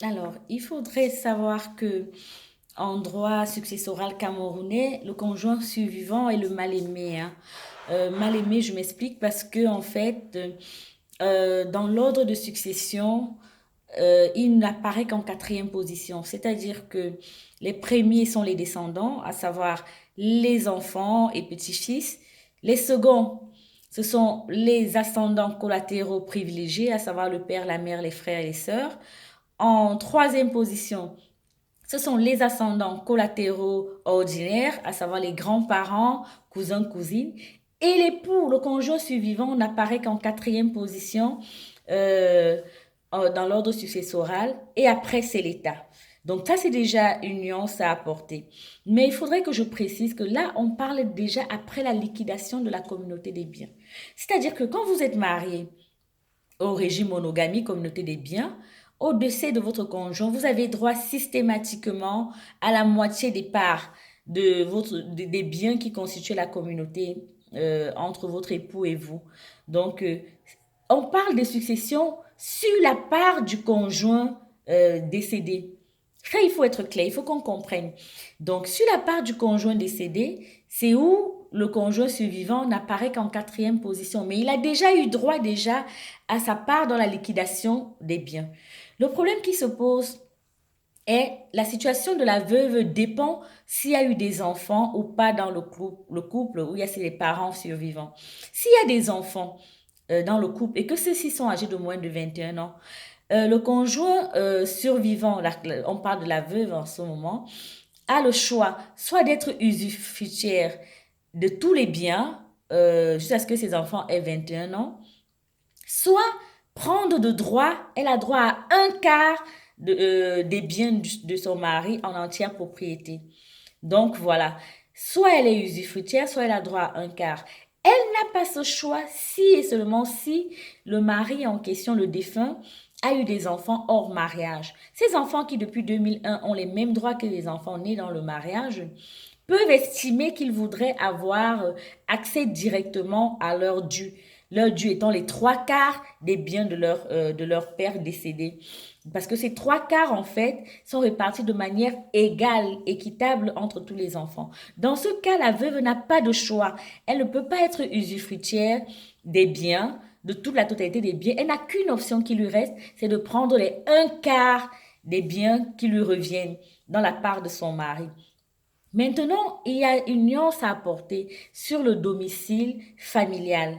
Alors, il faudrait savoir que en droit successoral camerounais, le conjoint survivant est le mal-aimé, hein. Mal-aimé, je m'explique parce que en fait, dans l'ordre de succession, il n'apparaît qu'en quatrième position. C'est-à-dire que les premiers sont les descendants, à savoir les enfants et petits-fils. Les seconds, ce sont les ascendants collatéraux privilégiés, à savoir le père, la mère, les frères et les sœurs. En troisième position, ce sont les ascendants collatéraux ordinaires, à savoir les grands-parents, cousins, cousines. Et l'époux, le conjoint survivant, n'apparaît qu'en quatrième position euh, dans l'ordre successoral. Et après, c'est l'État. Donc ça, c'est déjà une nuance à apporter. Mais il faudrait que je précise que là, on parle déjà après la liquidation de la communauté des biens. C'est-à-dire que quand vous êtes marié, au régime monogamie, communauté des biens, au décès de votre conjoint, vous avez droit systématiquement à la moitié des parts des biens qui constituent la communauté entre votre époux et vous. Donc, on parle de succession sur la part du conjoint décédé. Ça, il faut être clair, il faut qu'on comprenne. Donc, sur la part du conjoint décédé, c'est où le conjoint survivant n'apparaît qu'en quatrième position. Mais il a déjà eu droit déjà à sa part dans la liquidation des biens. Le problème qui se pose est la situation de la veuve dépend s'il y a eu des enfants ou pas dans le couple où il y a les parents survivants. S'il y a des enfants dans le couple et que ceux-ci sont âgés de moins de 21 ans, le conjoint survivant, on parle de la veuve en ce moment, a le choix soit d'être usufruitière de tous les biens jusqu'à ce que ses enfants aient 21 ans, soit prendre de droit, elle a droit à un quart des biens de son mari en entière propriété. Donc voilà, soit elle est usufruitière, soit elle a droit à un quart. Elle n'a pas ce choix si et seulement si le mari en question, le défunt, a eu des enfants hors mariage. Ces enfants qui depuis 2001 ont les mêmes droits que les enfants nés dans le mariage peuvent estimer qu'ils voudraient avoir accès directement à leur dû. Leur dû étant les trois quarts des biens de leur père décédé. Parce que ces trois quarts, en fait, sont répartis de manière égale, équitable entre tous les enfants. Dans ce cas, la veuve n'a pas de choix. Elle ne peut pas être usufruitière des biens, de toute la totalité des biens. Elle n'a qu'une option qui lui reste, c'est de prendre les un quart des biens qui lui reviennent dans la part de son mari. Maintenant, il y a une nuance à apporter sur le domicile familial.